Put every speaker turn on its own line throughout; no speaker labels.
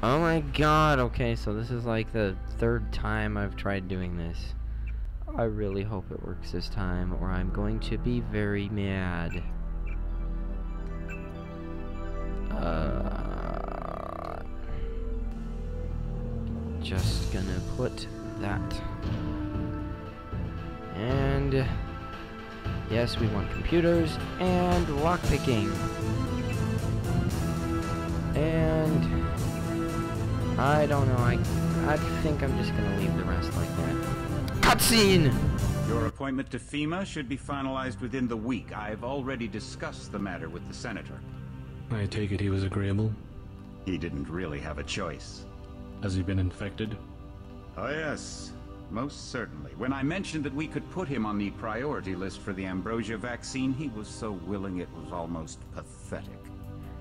Oh my god, okay, so this is like the third time I've tried doing this. I really hope it works this time, or I'm going to be very mad. Just gonna put that. And yes, we want computers and lockpicking. And I don't know, I think I'm just gonna leave the rest like that. Cutscene!
Your appointment to FEMA should be finalized within the week. I've already discussed the matter with the Senator.
I take it he was agreeable?
He didn't really have a choice.
Has he been infected?
Oh yes, most certainly. When I mentioned that we could put him on the priority list for the ambrosia vaccine, he was so willing it was almost pathetic.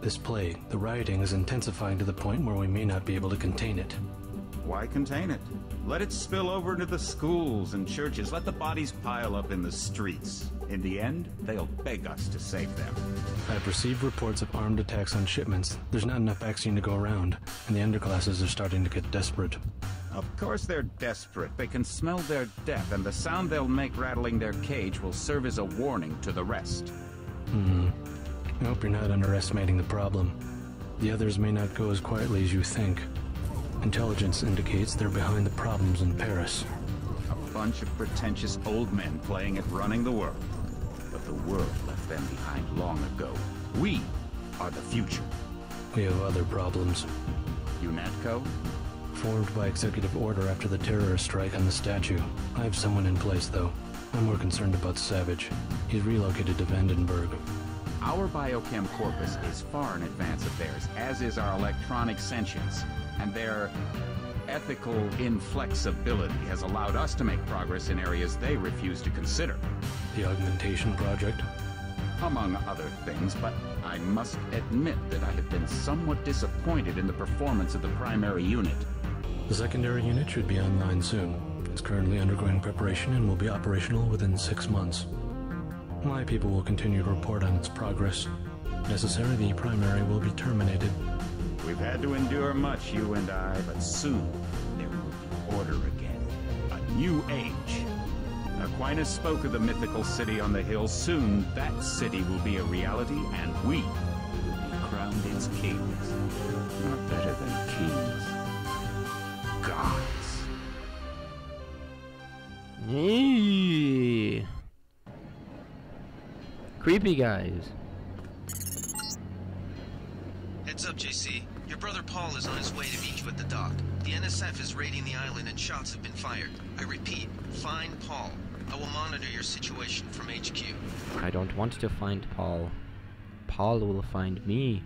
This plague, the rioting is intensifying to the point where we may not be able to contain it.
Why contain it? Let it spill over into the schools and churches. Let the bodies pile up in the streets. In the end, they'll beg us to save them.
I've received reports of armed attacks on shipments. There's not enough vaccine to go around, and the underclasses are starting to get desperate.
Of course they're desperate. They can smell their death, and the sound they'll make rattling their cage will serve as a warning to the rest.
I hope you're not underestimating the problem. The others may not go as quietly as you think. Intelligence indicates they're behind the problems in Paris.
A bunch of pretentious old men playing at running the world. But the world left them behind long ago. We are the future.
We have other problems.
UNATCO?
Formed by executive order after the terrorist strike on the statue. I have someone in place, though. I'm more concerned about Savage. He's relocated to Vandenberg.
Our biochem corpus is far in advance of theirs, as is our electronic sentience. And their ethical inflexibility has allowed us to make progress in areas they refuse to consider.
The augmentation project?
Among other things, but I must admit that I have been somewhat disappointed in the performance of the primary unit.
The secondary unit should be online soon. It's currently undergoing preparation and will be operational within 6 months. My people will continue to report on its progress. If necessary, the primary will be terminated.
We've had to endure much, you and I, but soon there will be order again. A new age. Aquinas spoke of the mythical city on the hill. Soon that city will be a reality, and we will be crowned its kings. Not better than kings. Gods.
Eee. Creepy guys.
Heads up, JC. Your brother Paul is on his way to meet you at the dock. The NSF is raiding the island and shots have been fired. I repeat, find Paul. I will monitor your situation from HQ.
I don't want to find Paul. Paul will find me.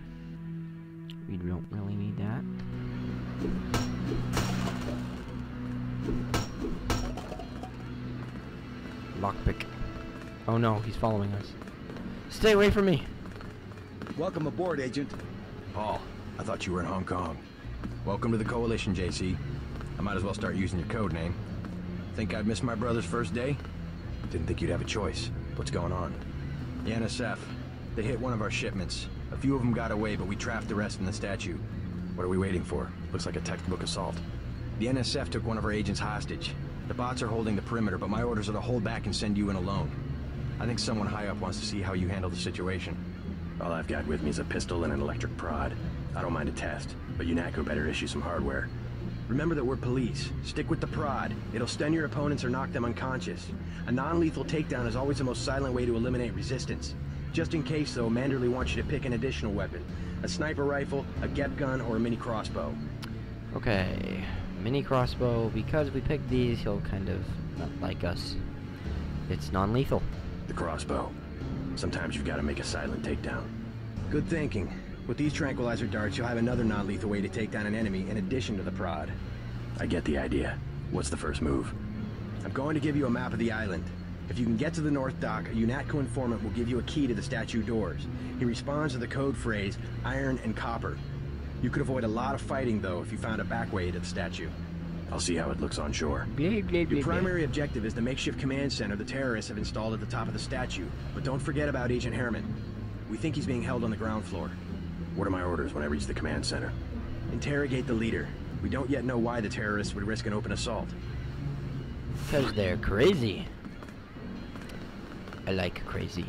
We don't really need that. Lockpick. Oh no, he's following us. Stay away from me!
Welcome aboard, Agent. Paul, I thought you were in Hong Kong. Welcome to the Coalition, JC. I might as well start using your code name. Think I'd miss my brother's first day? Didn't think you'd have a choice. What's going on? The NSF. They hit one of our shipments. A few of them got away, but we trapped the rest in the statue. What are we waiting for? Looks like a textbook assault. The NSF took one of our agents hostage. The bots are holding the perimeter, but my orders are to hold back and send you in alone. I think someone high up wants to see how you handle the situation. All I've got with me is a pistol and an electric prod. I don't mind a test, but UNATCO better issue some hardware. Remember that we're police. Stick with the prod. It'll stun your opponents or knock them unconscious. A non-lethal takedown is always the most silent way to eliminate resistance. Just in case, though, Manderley wants you to pick an additional weapon. A sniper rifle, a GEP gun, or a mini crossbow.
Okay, mini crossbow. Because we picked these, he'll kind of not like us. It's non-lethal.
The crossbow. Sometimes you've got to make a silent takedown. Good thinking. With these tranquilizer darts, you'll have another non-lethal way to take down an enemy in addition to the prod. I get the idea. What's the first move? I'm going to give you a map of the island. If you can get to the North Dock, a UNATCO informant will give you a key to the statue doors. He responds to the code phrase, iron and copper. You could avoid a lot of fighting, though, if you found a back way to the statue. I'll see how it looks on shore. Your primary objective is the makeshift command center the terrorists have installed at the top of the statue. But don't forget about Agent Herman. We think he's being held on the ground floor. What are my orders when I reach the command center? Interrogate the leader. We don't yet know why the terrorists would risk an open assault.
Because they're crazy. I like crazy.